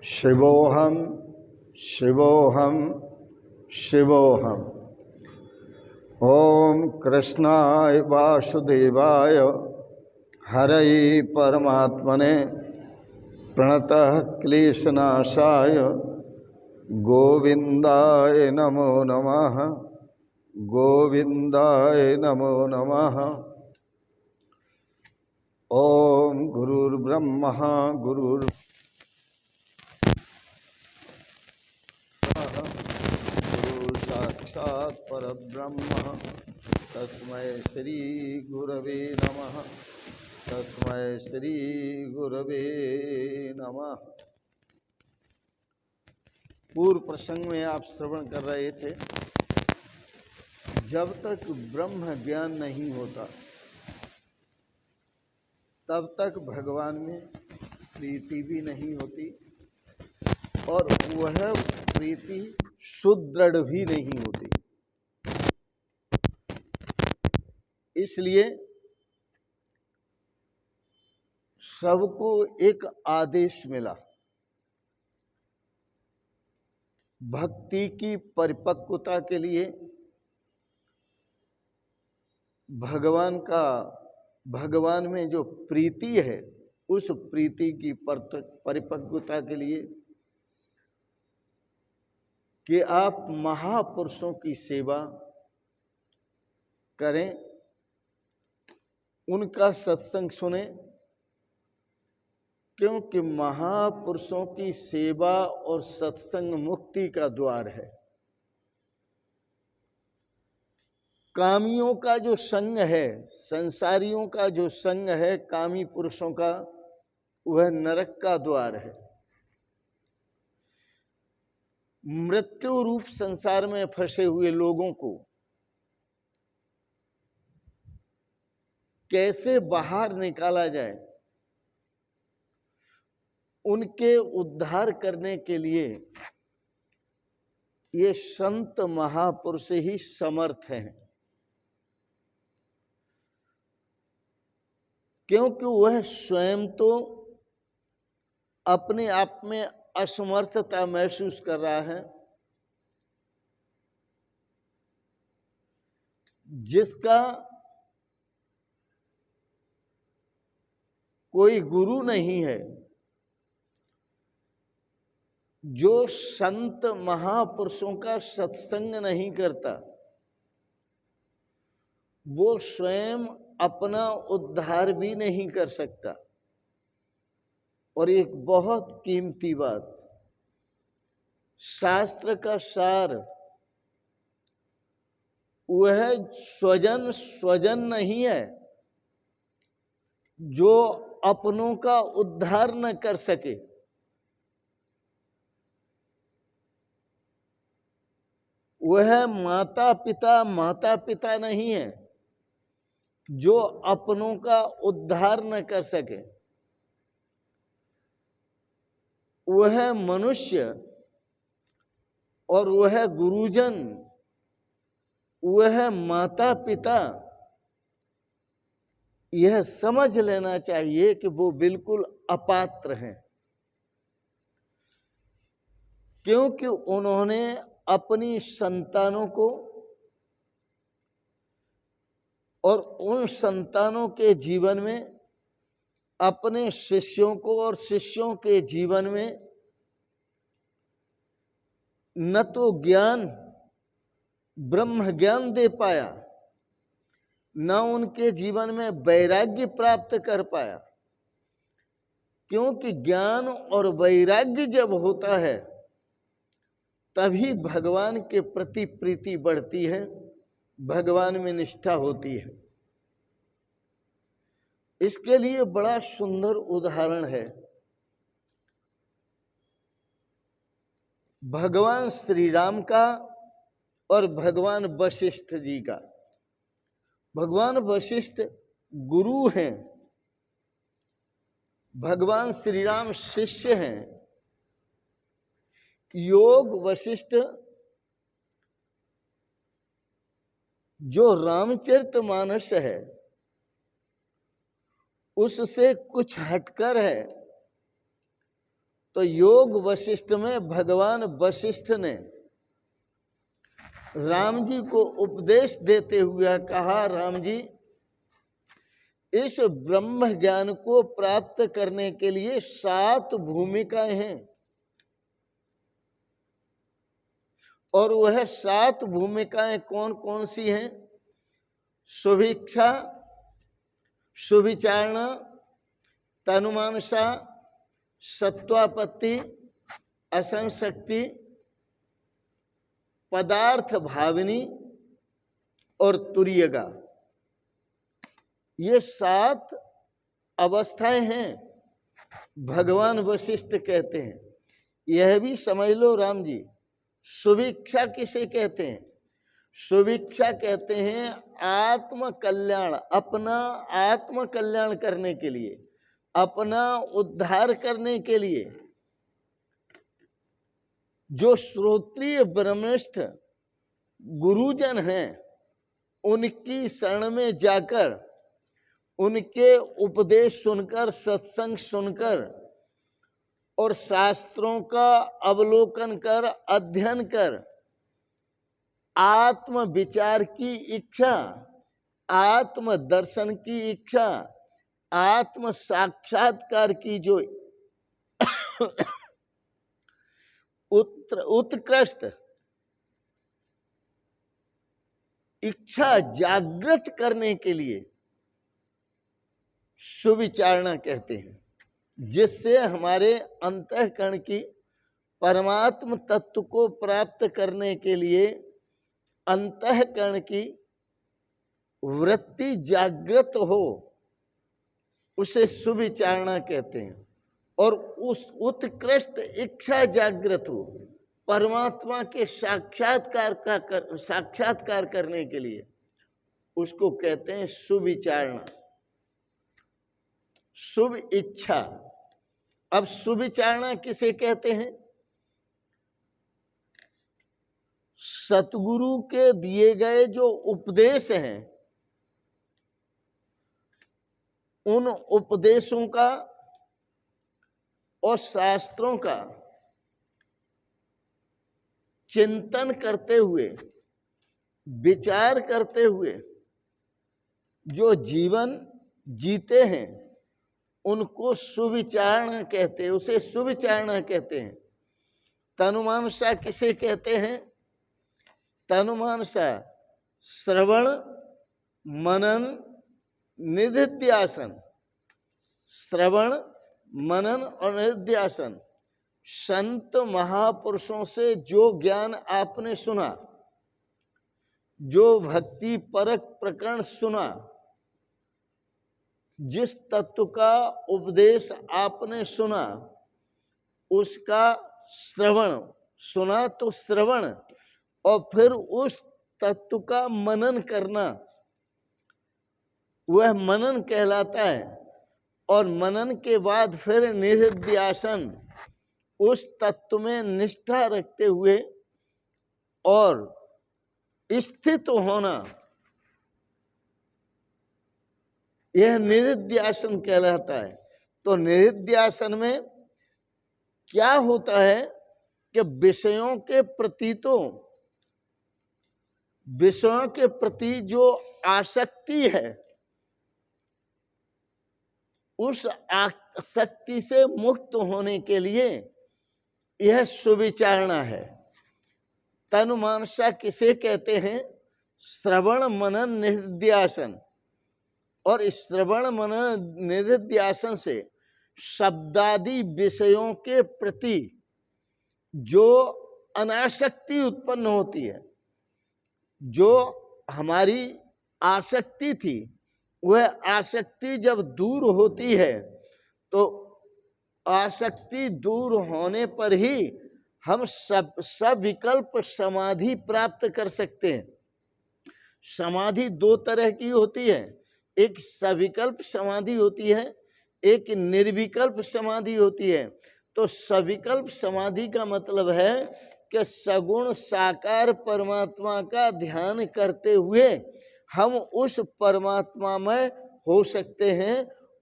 शिवोऽहं शिवोऽहं शिवोऽहम्। ओम कृष्णाय वासुदेवाय हरये परमात्मने प्रणतः क्लेशनाशाय गोविंदाय नमो नमः। गोविंदाय नमो नमः। ओम गुरुर्ब्रह्मा गुरु साक्षात् परब्रह्म तस्मै श्री गुरवे नमः। तस्मै श्री गुरवे नमः। पूर्व प्रसंग में आप श्रवण कर रहे थे, जब तक ब्रह्म ज्ञान नहीं होता तब तक भगवान में प्रीति भी नहीं होती और वह प्रीति सुदृढ़ भी नहीं होती। इसलिए सबको एक आदेश मिला, भक्ति की परिपक्वता के लिए भगवान में जो प्रीति है उस प्रीति की परिपक्वता के लिए कि आप महापुरुषों की सेवा करें, उनका सत्संग सुने, क्योंकि महापुरुषों की सेवा और सत्संग मुक्ति का द्वार है। कामियों का जो संग है, संसारियों का जो संग है कामी पुरुषों का, वह नरक का द्वार है। मृत्यु रूप संसार में फंसे हुए लोगों को कैसे बाहर निकाला जाए, उनके उद्धार करने के लिए ये संत महापुरुष ही समर्थ हैं, क्योंकि वह स्वयं तो अपने आप में असमर्थता महसूस कर रहा है। जिसका कोई गुरु नहीं है, जो संत महापुरुषों का सत्संग नहीं करता, वो स्वयं अपना उद्धार भी नहीं कर सकता। और एक बहुत कीमती बात, शास्त्र का सार वह स्वजन नहीं है जो अपनों का उद्धार न कर सके। वह माता पिता नहीं है जो अपनों का उद्धार न कर सके। वह मनुष्य और वह गुरुजन, वह माता पिता, यह समझ लेना चाहिए कि वो बिल्कुल अपात्र हैं, क्योंकि उन्होंने अपनी संतानों को और उन संतानों के जीवन में, अपने शिष्यों को और शिष्यों के जीवन में न तो ज्ञान, ब्रह्म ज्ञान दे पाया, न उनके जीवन में वैराग्य प्राप्त कर पाया। क्योंकि ज्ञान और वैराग्य जब होता है तभी भगवान के प्रति प्रीति बढ़ती है, भगवान में निष्ठा होती है। इसके लिए बड़ा सुंदर उदाहरण है भगवान श्री राम का और भगवान वशिष्ठ जी का। भगवान वशिष्ठ गुरु हैं, भगवान श्री राम शिष्य हैं। योग वशिष्ठ जो रामचरितमानस है उससे कुछ हटकर है, तो योग वशिष्ठ में भगवान वशिष्ठ ने राम जी को उपदेश देते हुए कहा, राम जी, इस ब्रह्म ज्ञान को प्राप्त करने के लिए 7 भूमिकाएं हैं और वह 7 भूमिकाएं कौन कौन सी हैं? शुभिच्छा, शुभिचारणा, तनुमानसा, सत्वापत्ति, असंशक्ति, पदार्थ भावनी और तुर्यगा। ये 7 अवस्थाएं हैं। भगवान वशिष्ठ कहते हैं, यह भी समझ लो राम जी, शुभिच्छा किसे कहते हैं? शुभिच्छा कहते हैं आत्म कल्याण, अपना आत्म कल्याण करने के लिए, अपना उद्धार करने के लिए जो श्रोत्रिय ब्रह्मनिष्ठ गुरुजन हैं उनकी शरण में जाकर, उनके उपदेश सुनकर, सत्संग सुनकर और शास्त्रों का अवलोकन कर, अध्ययन कर, आत्म विचार की इच्छा, आत्म दर्शन की इच्छा, आत्म साक्षात्कार की जो उत्कृष्ट इच्छा जागृत करने के लिए सुविचारणा कहते हैं, जिससे हमारे अंतःकरण की परमात्म तत्व को प्राप्त करने के लिए अंतःकरण की वृत्ति जागृत हो, उसे सुविचारणा कहते हैं। और उस उत्कृष्ट इच्छा जागृत हो परमात्मा के साक्षात्कार करने के लिए, उसको कहते हैं सुविचारणा, शुभ इच्छा। अब सुविचारणा किसे कहते हैं? सतगुरु के दिए गए जो उपदेश हैं, उन उपदेशों का और शास्त्रों का चिंतन करते हुए, विचार करते हुए जो जीवन जीते हैं, उनको सुविचारणा कहते हैं, उसे सुविचारणा कहते हैं। तनुमानसा किसे कहते हैं? तनुमानसा श्रवण, मनन, निधिध्यासन। श्रवण, मनन और निधिध्यासन, संत महापुरुषों से जो ज्ञान आपने सुना, जो भक्ति परक प्रकरण सुना, जिस तत्व का उपदेश आपने सुना, उसका श्रवण सुना तो श्रवण, और फिर उस तत्व का मनन करना, वह मनन कहलाता है। और मनन के बाद फिर निधिध्यासन, उस तत्व में निष्ठा रखते हुए और स्थित होना, यह निधिध्यासन कहलाता है। तो निधिध्यासन में क्या होता है कि विषयों के प्रति जो आसक्ति है, उस आसक्ति से मुक्त होने के लिए यह सुविचारणा है। तनुमानसा किसे कहते हैं? श्रवण, मनन, निधिध्यासन। और इस श्रवण, मनन, निधिध्यासन से शब्दादि विषयों के प्रति जो अनासक्ति उत्पन्न होती है, जो हमारी आसक्ति थी, वह आसक्ति जब दूर होती है, तो आसक्ति दूर होने पर ही हम सविकल्प समाधि प्राप्त कर सकते हैं। समाधि 2 तरह की होती है, एक सविकल्प समाधि होती है, एक निर्विकल्प समाधि होती है। तो सविकल्प समाधि का मतलब है कि सगुण साकार परमात्मा का ध्यान करते हुए हम उस परमात्मा में हो सकते हैं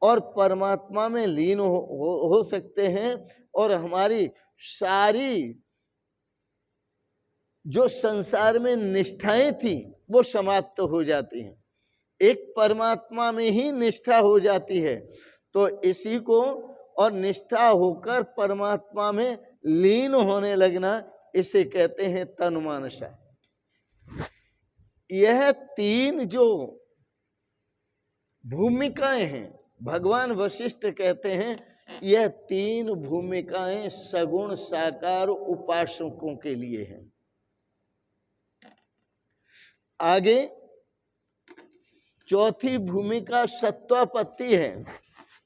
और परमात्मा में लीन हो सकते हैं, और हमारी सारी जो संसार में निष्ठाएं थी वो समाप्त हो जाती हैं, एक परमात्मा में ही निष्ठा हो जाती है। तो इसी को, और निष्ठा होकर परमात्मा में लीन होने लगना, इसे कहते हैं तन्मानसा। यह तीन जो भूमिकाएं हैं, भगवान वशिष्ठ कहते हैं यह तीन भूमिकाएं सगुण साकार उपासकों के लिए हैं। आगे चौथी भूमिका सत्वापत्ति है।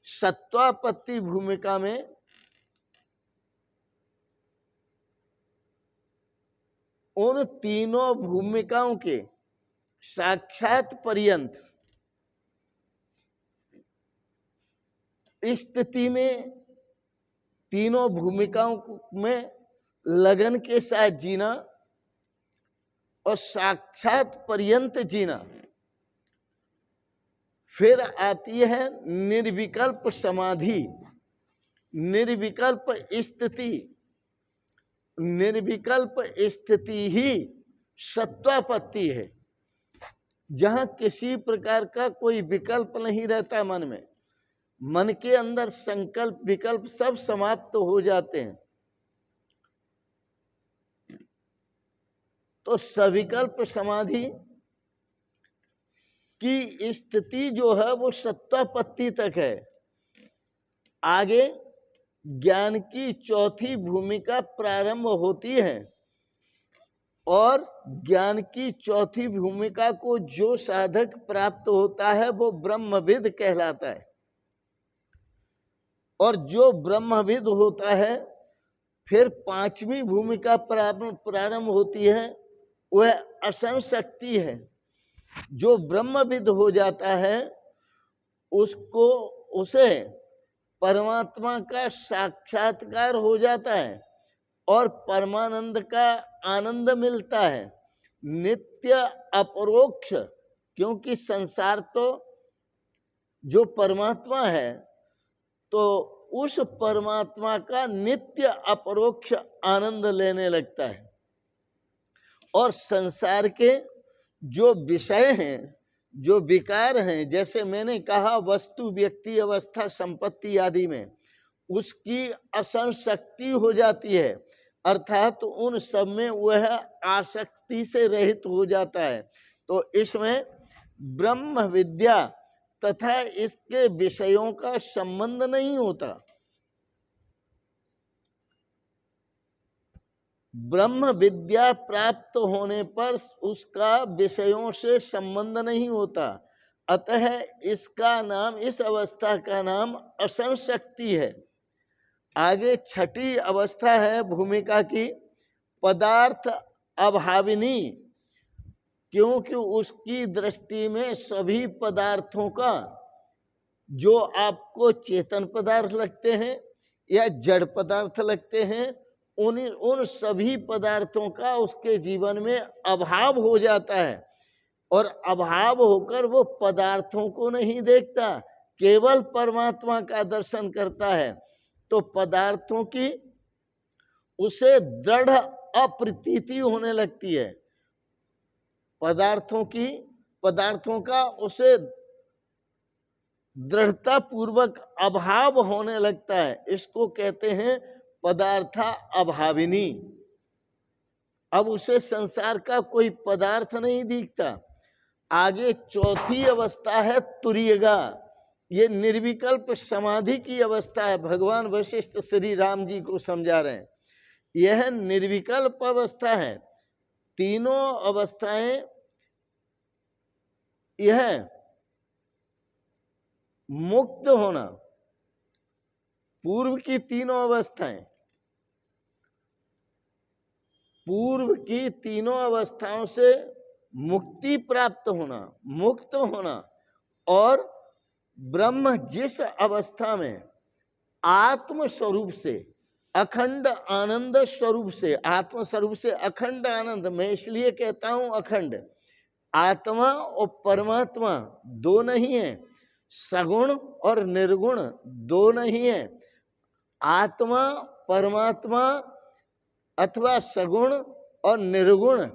सत्वापत्ति भूमिका में उन तीनों भूमिकाओं के साक्षात पर्यंत स्थिति में, तीनों भूमिकाओं में लगन के साथ जीना और साक्षात पर्यंत जीना। फिर आती है निर्विकल्प समाधि, निर्विकल्प स्थिति। निर्विकल्प स्थिति ही सत्वापत्ति है, जहां किसी प्रकार का कोई विकल्प नहीं रहता मन में, मन के अंदर संकल्प विकल्प सब समाप्त हो जाते हैं। तो सविकल्प समाधि की स्थिति जो है वो सत्वापत्ति तक है। आगे ज्ञान की चौथी भूमिका प्रारंभ होती है, और ज्ञान की चौथी भूमिका को जो साधक प्राप्त होता है वो ब्रह्मविद कहलाता है। और जो ब्रह्मविद होता है, फिर पांचवी भूमिका प्रारंभ होती है, वह असंशक्ति है। जो ब्रह्मविद हो जाता है उसे परमात्मा का साक्षात्कार हो जाता है और परमानंद का आनंद मिलता है, नित्य अपरोक्ष। क्योंकि संसार तो जो परमात्मा है, तो उस परमात्मा का नित्य अपरोक्ष आनंद लेने लगता है। और संसार के जो विषय हैं, जो विकार हैं, जैसे मैंने कहा वस्तु, व्यक्ति, अवस्था, संपत्ति आदि में उसकी असंशक्ति हो जाती है, अर्थात उन सब में वह आसक्ति से रहित हो जाता है। तो इसमें ब्रह्म विद्या तथा इसके विषयों का संबंध नहीं होता। ब्रह्म विद्या प्राप्त होने पर उसका विषयों से संबंध नहीं होता, अतः इसका नाम, इस अवस्था का नाम असंशक्ति है। आगे छठी अवस्था है भूमिका की पदार्थ अभाविनी, क्योंकि उसकी दृष्टि में सभी पदार्थों का, जो आपको चेतन पदार्थ लगते हैं या जड़ पदार्थ लगते हैं, उन सभी पदार्थों का उसके जीवन में अभाव हो जाता है। और अभाव होकर वो पदार्थों को नहीं देखता, केवल परमात्मा का दर्शन करता है। तो पदार्थों की उसे दृढ़ अप्रतीति होने लगती है, पदार्थों का उसे दृढ़ता पूर्वक अभाव होने लगता है। इसको कहते हैं पदार्था अभाविनी। अब उसे संसार का कोई पदार्थ नहीं दिखता। आगे चौथी अवस्था है तुरीयगा, ये निर्विकल्प समाधि की अवस्था है। भगवान वशिष्ठ श्री राम जी को समझा रहे हैं, यह निर्विकल्प अवस्था है। तीनों अवस्थाएं, यह मुक्त होना, पूर्व की तीनों अवस्थाएं, पूर्व की तीनों अवस्थाओं से मुक्ति प्राप्त होना, मुक्त होना, और ब्रह्म जिस अवस्था में आत्म स्वरूप से, अखंड आनंद स्वरूप से, आत्म स्वरूप से अखंड आनंद, मैं इसलिए कहता हूं अखंड, आत्मा और परमात्मा दो नहीं है। सगुण और निर्गुण दो नहीं है। आत्मा परमात्मा अथवा सगुण और निर्गुण,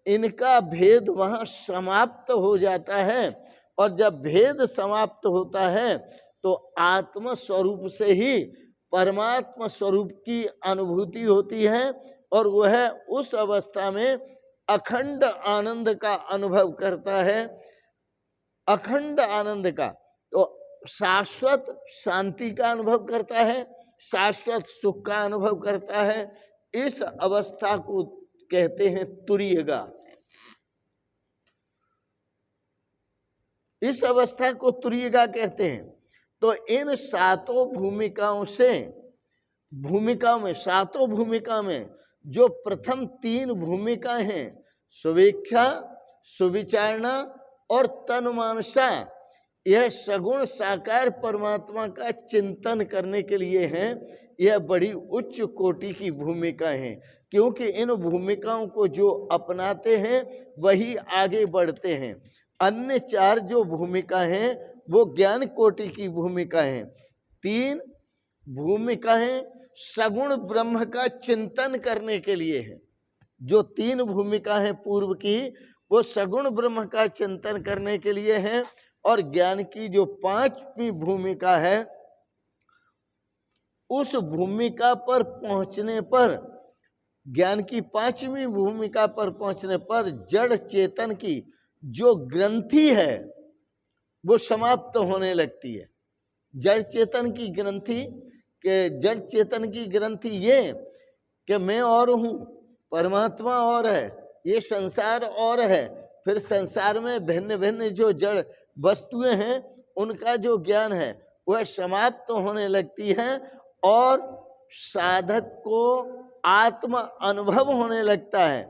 इनका भेद वहां समाप्त हो जाता है। और जब भेद समाप्त होता है तो आत्म स्वरूप से ही परमात्मा स्वरूप की अनुभूति होती है, और वह उस अवस्था में अखंड आनंद का अनुभव करता है। अखंड आनंद का, तो शाश्वत शांति का अनुभव करता है, शाश्वत सुख का अनुभव करता है। इस अवस्था को कहते हैं तुरीयगा। इस अवस्था को तुरीयगा कहते हैं। तो इन सातों भूमिकाओं से, भूमिकाओं में, सातों भूमिका में जो प्रथम तीन भूमिकाएं हैं, सुवेक्षा, सुविचारणा और तन्मानसा, यह सगुण साकार परमात्मा का चिंतन करने के लिए हैं। यह बड़ी उच्च कोटि की भूमिका है, क्योंकि इन भूमिकाओं को जो अपनाते हैं वही आगे बढ़ते हैं। अन्य चार जो भूमिका हैं वो ज्ञान कोटि की भूमिका हैं। तीन भूमिकाएं सगुण ब्रह्म का चिंतन करने के लिए है। जो तीन भूमिका है पूर्व की, वो सगुण ब्रह्म का चिंतन करने के लिए है। और ज्ञान की जो पांचवी भूमिका है, उस भूमिका पर पहुंचने पर, ज्ञान की पांचवी भूमिका पर पहुंचने पर जड़ चेतन की जो ग्रंथि है वो समाप्त होने लगती है। जड़ चेतन की ग्रंथि, के जड़ चेतन की ग्रंथि ये कि मैं और हूँ, परमात्मा और है, ये संसार और है। फिर संसार में भिन्न भिन्न जो जड़ वस्तुएं हैं उनका जो ज्ञान है वह समाप्त होने लगती है, और साधक को आत्म अनुभव होने लगता है।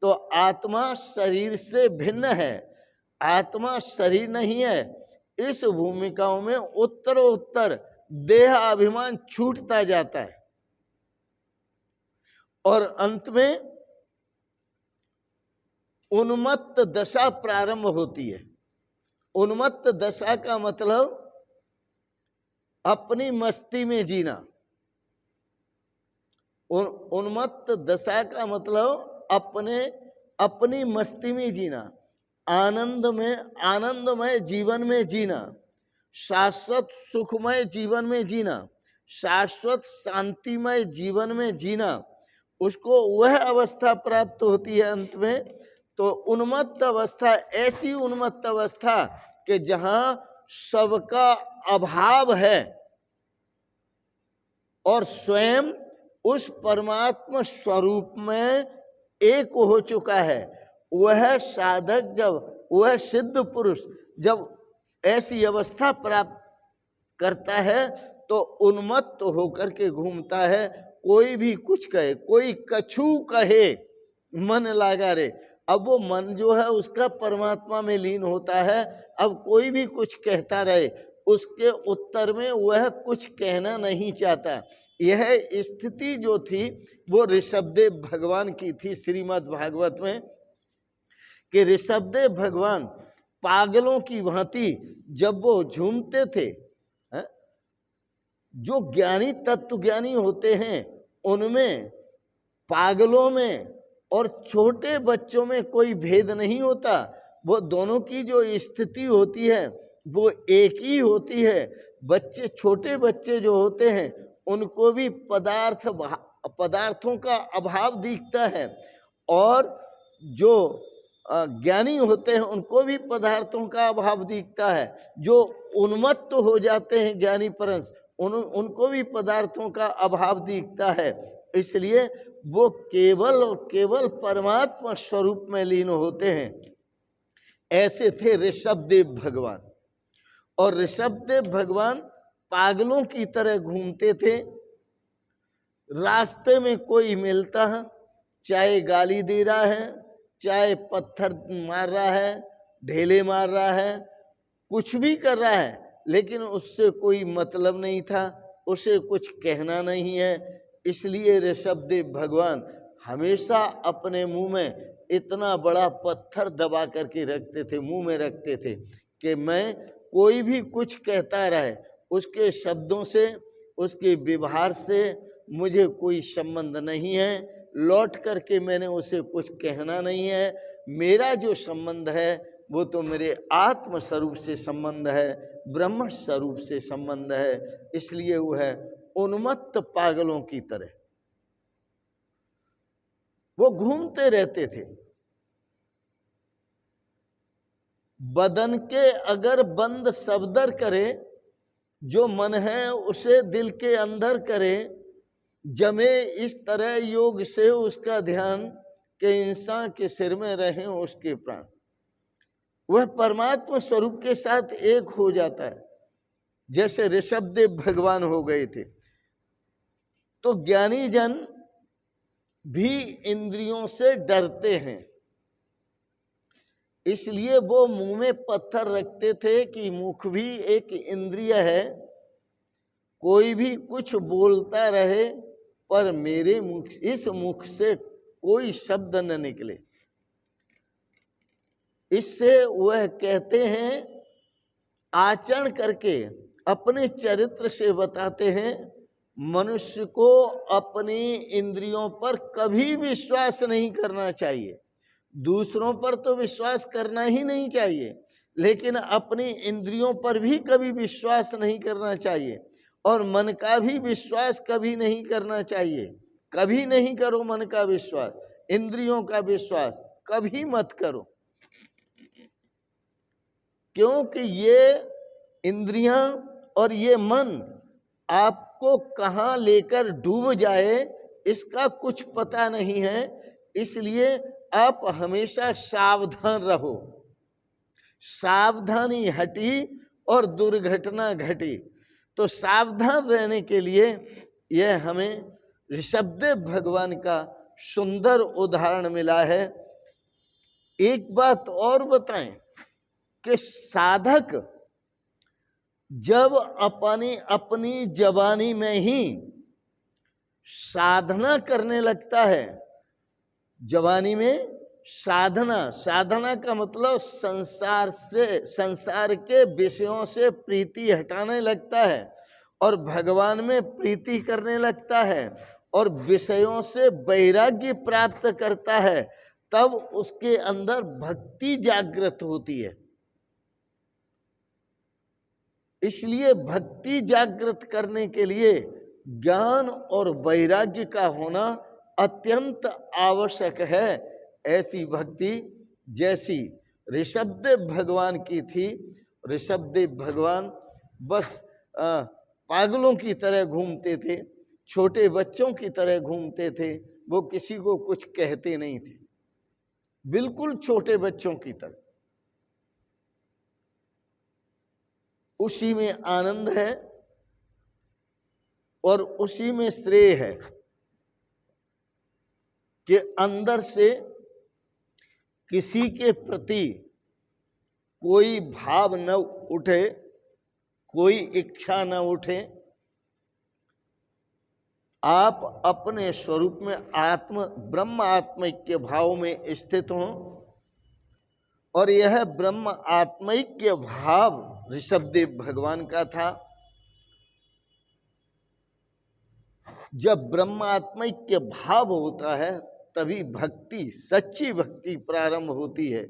तो आत्मा शरीर से भिन्न है, आत्मा शरीर नहीं है। इस भूमिकाओं में उत्तरोत्तर देह अभिमान छूटता जाता है, और अंत में उन्मत्त दशा प्रारंभ होती है। उन्मत्त दशा का मतलब अपनी मस्ती में जीना। उन्मत्त दशा का मतलब अपनी मस्ती में जीना, आनंदमय जीवन में जीना, शाश्वत सुखमय जीवन में जीना, शाश्वत शांतिमय जीवन में जीना, उसको वह अवस्था प्राप्त होती है अंत में। तो उन्मत्त अवस्था ऐसी उन्मत्त अवस्था कि जहां सबका अभाव है और स्वयं उस परमात्मा स्वरूप में एक हो चुका है। वह साधक जब, वह सिद्ध पुरुष जब ऐसी अवस्था प्राप्त करता है तो उन्मत्त होकर के घूमता है। कोई भी कुछ कहे, कोई कछु कहे, मन लागा रे। अब वो मन जो है उसका परमात्मा में लीन होता है। अब कोई भी कुछ कहता रहे, उसके उत्तर में वह कुछ कहना नहीं चाहता। यह स्थिति जो थी वो ऋषभदेव भगवान की थी श्रीमद् भागवत में, कि ऋषभदेव भगवान पागलों की भांति जब वो झूमते थे, जो ज्ञानी तत्वज्ञानी होते हैं उनमें पागलों में और छोटे बच्चों में कोई भेद नहीं होता। वो दोनों की जो स्थिति होती है वो एक ही होती है। बच्चे, छोटे बच्चे जो होते हैं उनको भी पदार्थों का अभाव दिखता है, और जो ज्ञानी होते हैं उनको भी पदार्थों का अभाव दिखता है। जो उन्मत्त हो जाते हैं ज्ञानी परंस, उनको भी पदार्थों का अभाव दिखता है। इसलिए वो केवल परमात्मा स्वरूप में लीन होते हैं। ऐसे थे ऋषभदेव भगवान। और ऋषभदेव भगवान पागलों की तरह घूमते थे। रास्ते में कोई मिलता है, चाहे गाली दे रहा है, चाहे पत्थर मार रहा है, ढेले मार रहा है, कुछ भी कर रहा है, लेकिन उससे कोई मतलब नहीं था, उसे कुछ कहना नहीं है। इसलिए ऋषभदेव भगवान हमेशा अपने मुंह में इतना बड़ा पत्थर दबा करके रखते थे, मुंह में रखते थे कि मैं कोई भी कुछ कहता रहे, उसके शब्दों से, उसके व्यवहार से मुझे कोई संबंध नहीं है। लौट करके मैंने उसे कुछ कहना नहीं है। मेरा जो संबंध है वो तो मेरे आत्म स्वरूप से संबंध है, ब्रह्म स्वरूप से संबंध है। इसलिए वो है उन्मत्त पागलों की तरह वो घूमते रहते थे। बदन के अगर बंद सफदर करे, जो मन है उसे दिल के अंदर करे, जमे इस तरह योग से उसका ध्यान के इंसान के सिर में रहे उसके प्राण। वह परमात्मा स्वरूप के साथ एक हो जाता है। जैसे ऋषभदेव भगवान हो गए थे, तो ज्ञानी जन भी इंद्रियों से डरते हैं, इसलिए वो मुंह में पत्थर रखते थे कि मुख भी एक इंद्रिय है, कोई भी कुछ बोलता रहे पर मेरे मुख, इस मुख से कोई शब्द न निकले। इससे वह कहते हैं, आचरण करके अपने चरित्र से बताते हैं, मनुष्य को अपनी इंद्रियों पर कभी विश्वास नहीं करना चाहिए। दूसरों पर तो विश्वास करना ही नहीं चाहिए, लेकिन अपनी इंद्रियों पर भी कभी विश्वास नहीं करना चाहिए। और मन का भी विश्वास कभी नहीं करना चाहिए। कभी नहीं करो मन का विश्वास, इंद्रियों का विश्वास कभी मत करो, क्योंकि ये इंद्रियां और ये मन आपको कहाँ लेकर डूब जाए इसका कुछ पता नहीं है। इसलिए आप हमेशा सावधान रहो। सावधानी हटी और दुर्घटना घटी। तो सावधान रहने के लिए यह हमें ऋषभदेव भगवान का सुंदर उदाहरण मिला है। एक बात और बताएं कि साधक जब अपनी जवानी में ही साधना करने लगता है, जवानी में साधना का मतलब संसार के विषयों से प्रीति हटाने लगता है और भगवान में प्रीति करने लगता है और विषयों से वैराग्य प्राप्त करता है, तब उसके अंदर भक्ति जागृत होती है। इसलिए भक्ति जागृत करने के लिए ज्ञान और वैराग्य का होना अत्यंत आवश्यक है। ऐसी भक्ति जैसी ऋषभदेव भगवान की थी। ऋषभदेव भगवान बस पागलों की तरह घूमते थे, छोटे बच्चों की तरह घूमते थे। वो किसी को कुछ कहते नहीं थे, बिल्कुल छोटे बच्चों की तरह। उसी में आनंद है और उसी में श्रेय है कि अंदर से किसी के प्रति कोई भाव न उठे, कोई इच्छा न उठे। आप अपने स्वरूप में ब्रह्म आत्मैक्य भाव में स्थित हों। और यह ब्रह्म आत्मैक्य भाव ऋषभदेव भगवान का था। जब ब्रह्मात्मैक्य भाव होता है तभी भक्ति, सच्ची भक्ति प्रारंभ होती है।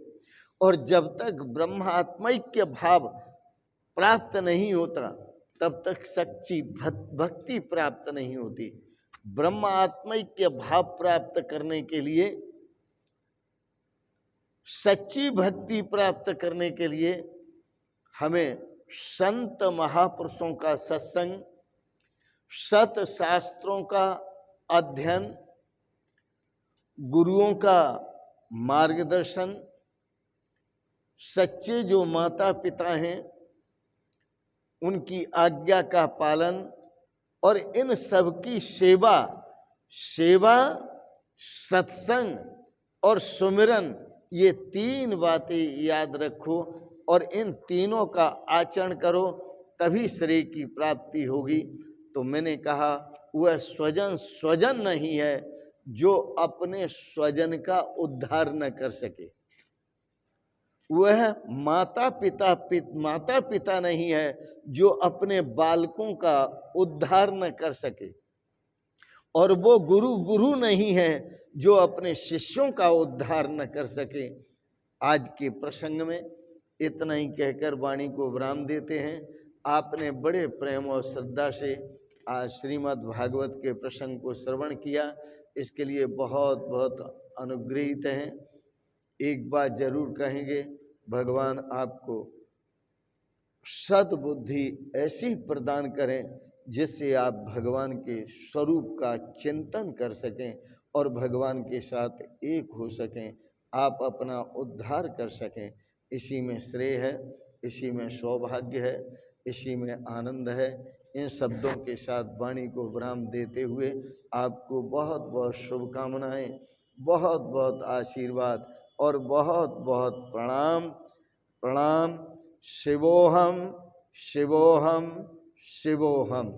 और जब तक ब्रह्मात्मैक्य भाव प्राप्त नहीं होता तब तक सच्ची भक्ति प्राप्त नहीं होती। ब्रह्मात्मैक्य भाव प्राप्त करने के लिए, सच्ची भक्ति प्राप्त करने के लिए हमें संत महापुरुषों का सत्संग, सत शास्त्रों का अध्ययन, गुरुओं का मार्गदर्शन, सच्चे जो माता पिता हैं उनकी आज्ञा का पालन और इन सब की सेवा, सत्संग और सुमिरन, ये तीन बातें याद रखो और इन तीनों का आचरण करो, तभी श्रेय की प्राप्ति होगी। तो मैंने कहा वह स्वजन नहीं है जो अपने स्वजन का उद्धार न कर सके। वह माता पिता नहीं है जो अपने बालकों का उद्धार न कर सके, और वो गुरु नहीं है जो अपने शिष्यों का उद्धार न कर सके। आज के प्रसंग में इतना ही कहकर वाणी को विराम देते हैं। आपने बड़े प्रेम और श्रद्धा से आज श्रीमद् भागवत के प्रसंग को श्रवण किया, इसके लिए बहुत बहुत अनुग्रहित हैं। एक बात जरूर कहेंगे, भगवान आपको सद्बुद्धि ऐसी प्रदान करें जिससे आप भगवान के स्वरूप का चिंतन कर सकें और भगवान के साथ एक हो सकें, आप अपना उद्धार कर सकें। इसी में श्रेय है, इसी में सौभाग्य है, इसी में आनंद है। इन शब्दों के साथ वाणी को विराम देते हुए आपको बहुत बहुत शुभकामनाएं, बहुत बहुत आशीर्वाद और बहुत बहुत प्रणाम। प्रणाम। शिवोहम शिवोहम शिवोहम।